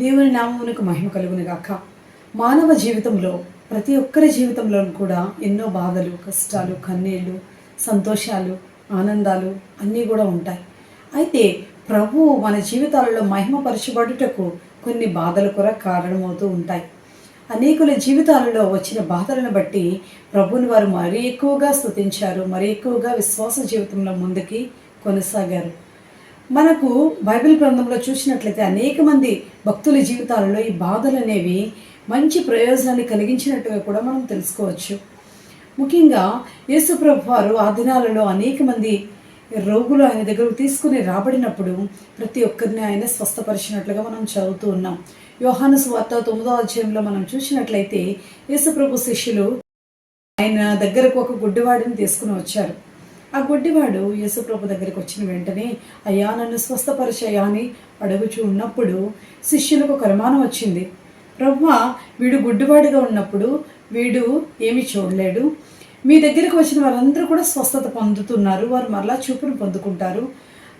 దేవుని నామమునకు మహిమ కలుగును గాక. మానవ జీవితంలో ప్రతి ఒక్కరి జీవితంలో కూడా ఎన్నో బాధలు, కష్టాలు, కన్నీళ్ళు, సంతోషాలు, ఆనందాలు అన్నీ కూడా ఉంటాయి. అయితే ప్రభువు మన జీవితాలలో మహిమపరచబడుటకు కొన్ని బాధలు కూడా కారణమవుతూ ఉంటాయి. అనేకుల జీవితాలలో వచ్చిన బాధలను బట్టి ప్రభుని వారు మరీ ఎక్కువగా స్తుతించారు, మరీ ఎక్కువగా విశ్వాస జీవితంలో ముందుకి కొనసాగారు. మనకు బైబిల్ గ్రంథంలో చూసినట్లయితే అనేక మంది భక్తుల జీవితాలలో ఈ బాధలు అనేవి మంచి ప్రయోజనాన్ని కలిగించినట్టుగా కూడా మనం తెలుసుకోవచ్చు. ముఖ్యంగా యేసు ప్రభు వారు ఆ దినాలలో అనేక మంది రోగులు ఆయన దగ్గరకు తీసుకుని రాబడినప్పుడు ప్రతి ఒక్కరిని ఆయన స్వస్థపరిచినట్లుగా మనం చదువుతూ ఉన్నాం. యోహాను సువార్త 9వ అధ్యాయంలో మనం చూసినట్లయితే యేసు ప్రభు శిష్యులు ఆయన దగ్గరకు ఒక గుడ్డివాడిని తీసుకుని వచ్చారు. ఆ గుడ్డివాడు యేసుప్రభు దగ్గరికి వచ్చిన వెంటనే అయ్యా నన్ను స్వస్థపరిచయ్యా అని అడుగుచూ ఉన్నప్పుడు శిష్యులకు ఒక అనుమానం వచ్చింది. ప్రభువా, వీడు గుడ్డివాడిగా ఉన్నప్పుడు వీడు ఏమీ చూడలేడు, మీ దగ్గరికి వచ్చిన వారందరూ కూడా స్వస్థత పొందుతున్నారు, వారు మరలా చూపును పొందుకుంటారు,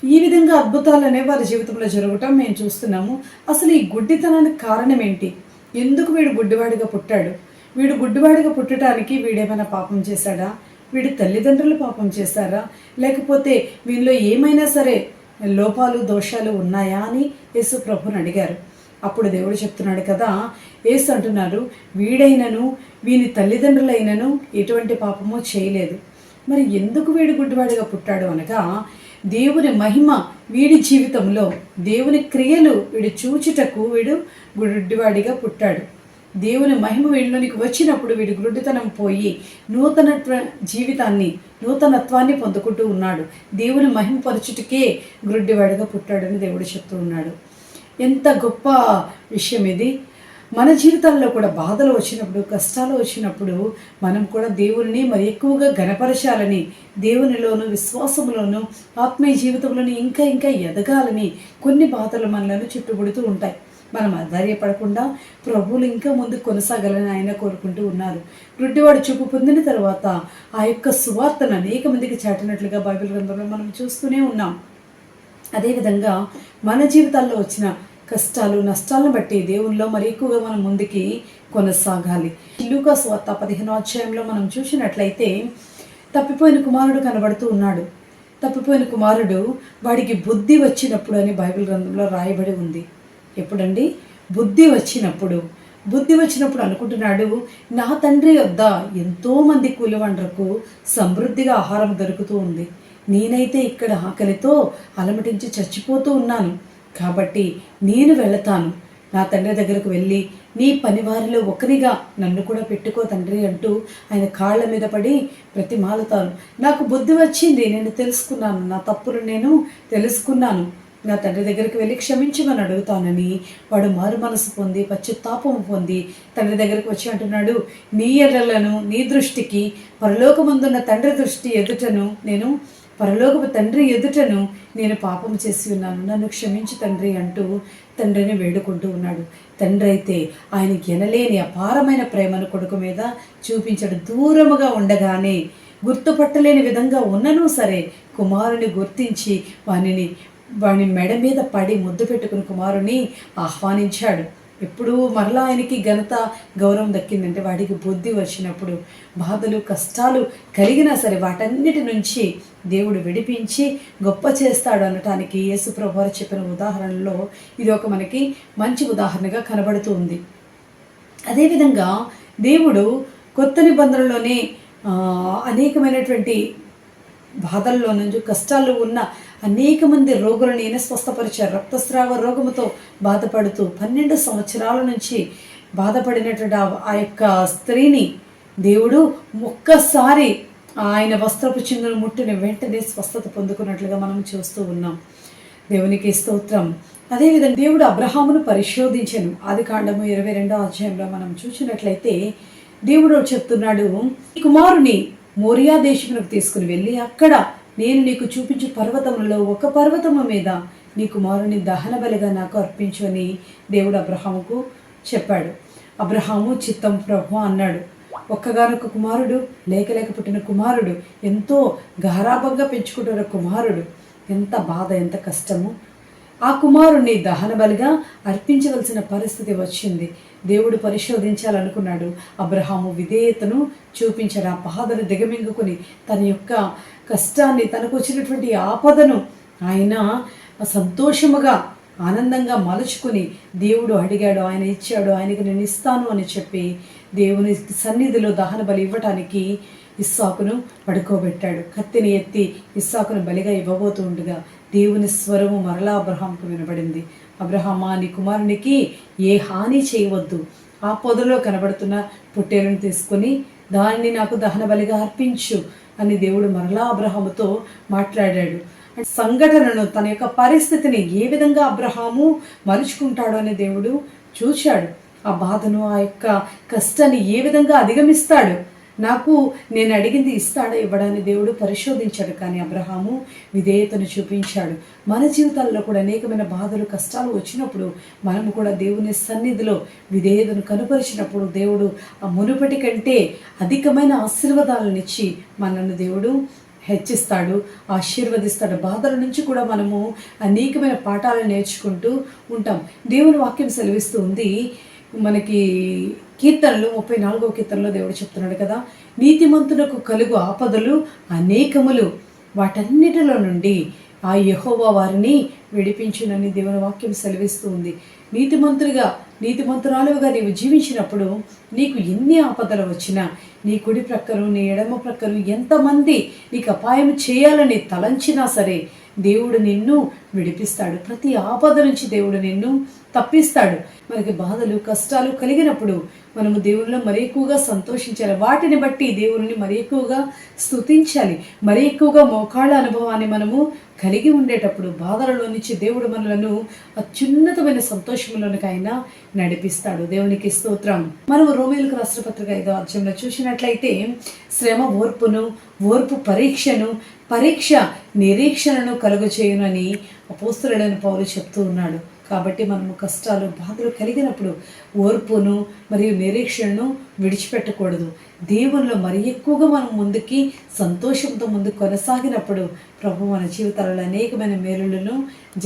ఈ విధంగా అద్భుతాలు అనేవి వారి జీవితంలో జరగటం మేము చూస్తున్నాము. అసలు ఈ గుడ్డితనానికి కారణం ఏంటి? ఎందుకు వీడు గుడ్డివాడిగా పుట్టాడు? వీడు గుడ్డివాడిగా పుట్టడానికి వీడేమైనా పాపం చేశాడా? వీడి తల్లిదండ్రులు పాపం చేశారా? లేకపోతే వీళ్ళలో ఏమైనా సరే లోపాలు దోషాలు ఉన్నాయా అని యేసు ప్రభుని అడిగారు. అప్పుడు దేవుడు చెప్తున్నాడు కదా, యేసు అంటున్నారు, వీడైనను వీని తల్లిదండ్రులైనను ఎటువంటి పాపమో చేయలేదు. మరి ఎందుకు వీడు గుడ్డివాడిగా పుట్టాడు అనగా, దేవుని మహిమ వీడి జీవితంలో, దేవుని క్రియలు వీడు చూచుటకు వీడు గుడ్డివాడిగా పుట్టాడు. దేవుని మహిమ వీడిలోనికి వచ్చినప్పుడు వీడి గుడ్డితనం పోయి నూతనత్వాన్ని పొందుకుంటూ ఉన్నాడు. దేవుని మహిమపరచుటకే గుడ్డివాడిగా పుట్టాడని దేవుడు చెప్తూ ఉన్నాడు. ఎంత గొప్ప విషయం ఇది! మన జీవితాల్లో కూడా బాధలు వచ్చినప్పుడు, కష్టాలు వచ్చినప్పుడు మనం కూడా దేవుని మరి ఎక్కువగా ఘనపరచాలని, దేవునిలోను విశ్వాసంలోను ఆత్మీయ జీవితంలోను ఇంకా ఇంకా ఎదగాలని కొన్ని బాధలు మనలను చుట్టుముడుతూ ఉంటాయి. మనం ఆధార్యపడకుండా ప్రభువులు ఇంకా ముందుకు కొనసాగాలని ఆయన కోరుకుంటూ ఉన్నారు. గుడ్డివాడు చూపు పొందిన తర్వాత ఆ యొక్క సువార్తను అనేక మందికి చాటినట్లుగా బైబిల్ గ్రంథంలో మనం చూస్తూనే ఉన్నాం. అదేవిధంగా మన జీవితాల్లో వచ్చిన కష్టాలు నష్టాలను బట్టి దేవునిలో మరి ఎక్కువగా మనం ముందుకి కొనసాగాలి. లూకా సువార్త 15వ అధ్యాయంలో మనం చూసినట్లయితే తప్పిపోయిన కుమారుడు కనబడుతూ ఉన్నాడు. తప్పిపోయిన కుమారుడు వాడికి బుద్ధి వచ్చినప్పుడు అని బైబిల్ గ్రంథంలో రాయబడి ఉంది. ఎప్పుడండి? బుద్ధి వచ్చినప్పుడు అనుకుంటున్నాడు, నా తండ్రి వద్ద ఎంతోమంది కూలివండ్రకు సమృద్ధిగా ఆహారం దొరుకుతూ ఉంది, నేనైతే ఇక్కడ ఆకలితో అలమటించి చచ్చిపోతూ ఉన్నాను, కాబట్టి నేను వెళతాను, నా తండ్రి దగ్గరకు వెళ్ళి నీ పనివారిలో ఒకరిగా నన్ను కూడా పెట్టుకో తండ్రి అంటూ ఆయన కాళ్ళ మీద పడి ప్రతిమాలుతాను. నాకు బుద్ధి వచ్చింది, నేను తెలుసుకున్నాను, నా తప్పులు నేను తెలుసుకున్నాను, నా తండ్రి దగ్గరికి వెళ్ళి క్షమించమని అడుగుతానని వాడు మారు మనసు పొంది పశ్చాత్తాపం పొంది తండ్రి దగ్గరికి వచ్చి అంటున్నాడు, నీ ఎర్రలను నీ దృష్టికి పరలోకమందున్న తండ్రి దృష్టి ఎదుటను పరలోకపు తండ్రి ఎదుటను నేను పాపం చేసి ఉన్నాను, నన్ను క్షమించి తండ్రి అంటూ తండ్రిని వేడుకుంటూ ఉన్నాడు. తండ్రి అయితే ఆయనకి ఎనలేని అపారమైన ప్రేమను కొడుకు మీద చూపించాడు. దూరముగా ఉండగానే గుర్తుపట్టలేని విధంగా ఉన్ననూ సరే కుమారుని గుర్తించి వాని మెడ మీద పడి ముద్దు పెట్టుకుని కుమారుని ఆహ్వానించాడు. ఎప్పుడు మరలా ఆయనకి ఘనత గౌరవం దక్కిందంటే వాడికి బుద్ధి వచ్చినప్పుడు. బాధలు కష్టాలు కలిగినా సరే వాటన్నిటి నుంచి దేవుడు విడిపించి గొప్ప చేస్తాడు అనటానికి యేసు ప్రభువారు చెప్పిన ఉదాహరణలో ఇది ఒక మనకి మంచి ఉదాహరణగా కనబడుతూ ఉంది. అదేవిధంగా దేవుడు కొత్త నిబంధనలోనే అనేకమైనటువంటి బాధల్లో నుంచి కష్టాల్లో ఉన్న అనేక మంది రోగులను ఈయన స్వస్థపరిచారు. రక్తస్రావ రోగముతో బాధపడుతూ 12 సంవత్సరాల నుంచి బాధపడినటువంటి ఆ యొక్క స్త్రీని దేవుడు ఒక్కసారి ఆయన వస్త్రపు చిందును ముట్టిన వెంటనే స్వస్థత పొందుకున్నట్లుగా మనం చూస్తూ ఉన్నాం. దేవునికి స్తోత్రం. అదేవిధంగా దేవుడు అబ్రహామును పరిశోధించను. ఆదికాండము 22వ అధ్యాయంలో మనం చూసినట్లయితే దేవుడు చెప్తున్నాడు, ఈ కుమారుని మోరియా దేశమునకు తీసుకుని వెళ్ళి అక్కడ నేను నీకు చూపించు పర్వతములలో ఒక పర్వతము మీద నీ కుమారుని దహన బలిగా నాకు అర్పించు అని దేవుడు అబ్రహాముకు చెప్పాడు. అబ్రహాము చిత్తం ప్రభు అన్నాడు. ఒక్కగానొక్క కుమారుడు, లేక పుట్టిన కుమారుడు, ఎంతో గారాబంగా పెంచుకుంటున్న కుమారుడు, ఎంత బాధ ఎంత కష్టము. ఆ కుమారుణ్ణి దహన బలిగా అర్పించవలసిన పరిస్థితి వచ్చింది. దేవుడు పరిశోధించాలనుకున్నాడు. అబ్రహాము విధేయతను చూపించాడు. ఆ బాధను దిగమింగుకొని తన యొక్క కష్టాన్ని, తనకు వచ్చినటువంటి ఆపదను ఆయన సంతోషముగా ఆనందంగా మలుచుకుని దేవుడు అడిగాడు, ఆయన ఇచ్చాడు. ఆయనకి నేను ఇస్తాను అని చెప్పి దేవుని సన్నిధిలో దహన బలి ఇవ్వటానికి ఇస్సాకును పడుకోబెట్టాడు. కత్తిని ఎత్తి ఇస్సాకును బలిగా ఇవ్వబోతూ ఉండగా దేవుని స్వరము మరలా అబ్రహాంకు వినబడింది. అబ్రహామా, నీ కుమారునికి ఏ హాని చేయవద్దు. ఆ పొదలో కనబడుతున్న పొట్టేలును తీసుకొని దాన్ని నాకు దహన బలిగా అర్పించు అని దేవుడు మరలా అబ్రహాముతో మాట్లాడాడు. సంఘటనను, తన యొక్క పరిస్థితిని ఏ విధంగా అబ్రహాము మలుచుకుంటాడు అని దేవుడు చూశాడు. ఆ బాధను, ఆ యొక్క కష్టాన్ని ఏ విధంగా అధిగమిస్తాడు, నాకు నేను అడిగింది ఇస్తాడా ఇవ్వడాన్ని దేవుడు పరిశోధించాడు. కానీ అబ్రహాము విధేయతను చూపించాడు. మన జీవితాల్లో కూడా అనేకమైన బాధలు, కష్టాలు వచ్చినప్పుడు మనము కూడా దేవుని సన్నిధిలో విధేయతను కనుపరిచినప్పుడు దేవుడు ఆ మునుపటి కంటే అధికమైన ఆశీర్వాదాలను ఇచ్చి మనల్ని దేవుడు హెచ్చిస్తాడు, ఆశీర్వదిస్తాడు. బాధల నుంచి కూడా మనము అనేకమైన పాఠాలను నేర్చుకుంటూ ఉంటాం. దేవుని వాక్యం సెలవిస్తూ ఉంది మనకి కీర్తనలు 34వ కీర్తనలో దేవుడు చెప్తున్నాడు కదా, నీతిమంతులకు కలుగు ఆపదలు అనేకములు, వాటన్నిటిలో నుండి ఆ యెహోవా వారిని విడిపించునని దేవుని వాక్యం సెలవిస్తూ ఉంది. నీతిమంతురాలుగా నీవు జీవించినప్పుడు నీకు ఎన్ని ఆపదలు వచ్చినా, నీ కుడి ప్రక్కను నీ ఎడమ ప్రక్కను ఎంతమంది నీకు అపాయం చేయాలని తలంచినా సరే దేవుడు నిన్ను విడిపిస్తాడు. ప్రతి ఆపద నుంచి దేవుడు నిన్ను తప్పిస్తాడు. మనకి బాధలు, కష్టాలు కలిగినప్పుడు మనము దేవునిలో మరి ఎక్కువగా సంతోషించాలి. వాటిని బట్టి దేవుని మరి ఎక్కువగా స్తుతించాలి. మరి ఎక్కువగా మోకాళ్ళ అనుభవాన్ని మనము కలిగి ఉండేటప్పుడు బాధలలో నుంచి దేవుడు మనలను అత్యున్నతమైన సంతోషంలోనికి ఆయన నడిపిస్తాడు. దేవునికి స్తోత్రం. మనము రోమీయులకు రాసిన పత్రిక 5వ అధ్యాయంలో చూసినట్లయితే శ్రమ ఓర్పును, ఓర్పు పరీక్షను, పరీక్ష నిరీక్షణను కలుగచేయునని అపోస్తలుడైన పౌలు చెప్తూ ఉన్నాడు. కాబట్టి మనము కష్టాలు, బాధలు కలిగినప్పుడు ఓర్పును మరియు నిరీక్షణను విడిచిపెట్టకూడదు. దేవునిలో మరి ఎక్కువగా మనం ముందుకి సంతోషంతో ముందుకు కొనసాగినప్పుడు ప్రభు మన జీవితాలలో అనేకమైన మేలులను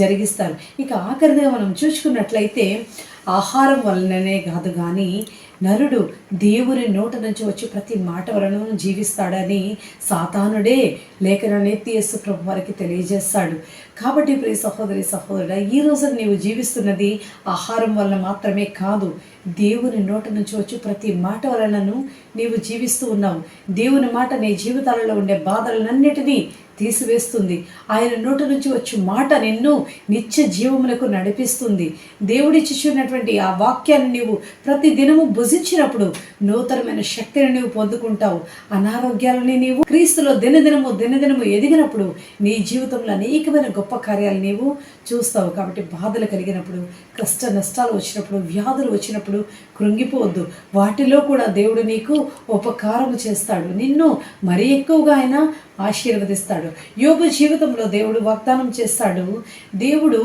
జరిగిస్తారు. ఇక ఆఖరిగా మనం చూసుకున్నట్లయితే ఆహారం వలననే కాదు కానీ నరుడు దేవుని నోట నుంచి వచ్చి ప్రతి మాట వలన జీవిస్తాడని సాతానుడే లేఖనాన్ని యేసు ప్రభు వారికి తెలియజేస్తాడు. కాబట్టి ప్రియ సహోదరి, సహోదరుడా, ఈ రోజు నీవు జీవిస్తున్నది ఆహారం వలన మాత్రమే కాదు, దేవుని నోట నుంచి వచ్చి ప్రతి మాట వలనను నీవు జీవిస్తూ ఉన్నావు. దేవుని మాట నీ జీవితాలలో ఉండే బాధలన్నిటినీ తీసివేస్తుంది. ఆయన నోటి నుంచి వచ్చే మాట నిన్ను నిత్య జీవములకు నడిపిస్తుంది. దేవుడిచ్చినటువంటి ఆ వాక్యాన్ని నీవు ప్రతి దినము భుజించినప్పుడు నూతనమైన శక్తిని నీవు పొందుకుంటావు. అనారోగ్యాలని నీవు క్రీస్తులో దినదినము ఎదిగినప్పుడు నీ జీవితంలో అనేకమైన గొప్ప కార్యాలు నీవు చూస్తావు. కాబట్టి బాధలు కలిగినప్పుడు, కష్ట నష్టాలు వచ్చినప్పుడు, వ్యాధులు వచ్చినప్పుడు కృంగిపోవద్దు. వాటిలో కూడా దేవుడు నీకు ఉపకారము చేస్తాడు. నిన్ను మరి ఎక్కువగా ఆయన ఆశీర్వదిస్తాడు. యోబు జీవితంలో దేవుడు వాగ్దానం చేస్తాడు. దేవుడు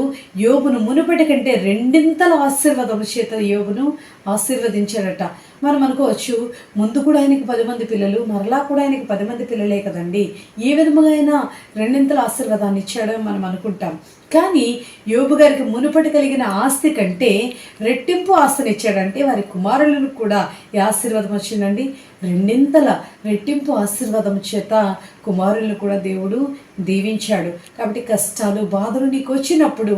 యోబును మునుపటి కంటే 2 ఆశీర్వాదం చేత యోబును ఆశీర్వదించాడట. మనం అనుకోవచ్చు, ముందు కూడా ఆయనకి 10 మంది పిల్లలు, మరలా కూడా ఆయనకి 10 మంది పిల్లలే కదండి, ఏ విధముగా అయినా 2 ఆశీర్వాదాన్ని ఇచ్చాడని మనం అనుకుంటాం. కానీ యోబు గారికి మునుపటి కలిగిన ఆస్తి కంటే రెట్టింపు ఆస్తిని ఇచ్చాడంటే వారి కుమారులను కూడా ఏ ఆశీర్వాదం వచ్చిందండి? 2 రెట్టింపు ఆశీర్వాదం చేత కుమారులను కూడా దేవుడు దీవించాడు. కాబట్టి కష్టాలు, బాధలు నీకు వచ్చినప్పుడు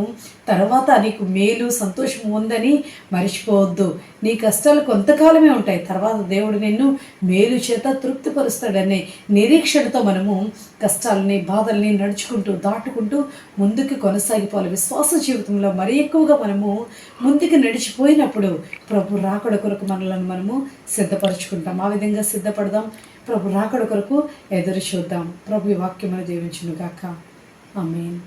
తర్వాత నీకు మేలు, సంతోషం ఉందని మర్చిపోవద్దు. నీ కష్టాలు కొంతకాలమే ఉంటాయి, తర్వాత దేవుడు నిన్ను మేలు చేత తృప్తిపరుస్తాడనే నిరీక్షణతో మనము కష్టాలని, బాధల్ని నడుచుకుంటూ, దాటుకుంటూ ముందుకు కొనసాగిపోవాలి. విశ్వాస జీవితంలో మరి ఎక్కువగా మనము ముందుకు నడిచిపోయినప్పుడు ప్రభు రాకడ కొరకు మనము సిద్ధపరచుకుంటాం. ఆ విధంగా సిద్ధపడదాం. ప్రభు రాకడ కొరకు ఎదురు చూద్దాం. ప్రభు వాక్యమును దీవించును గాక. ఆమేన్.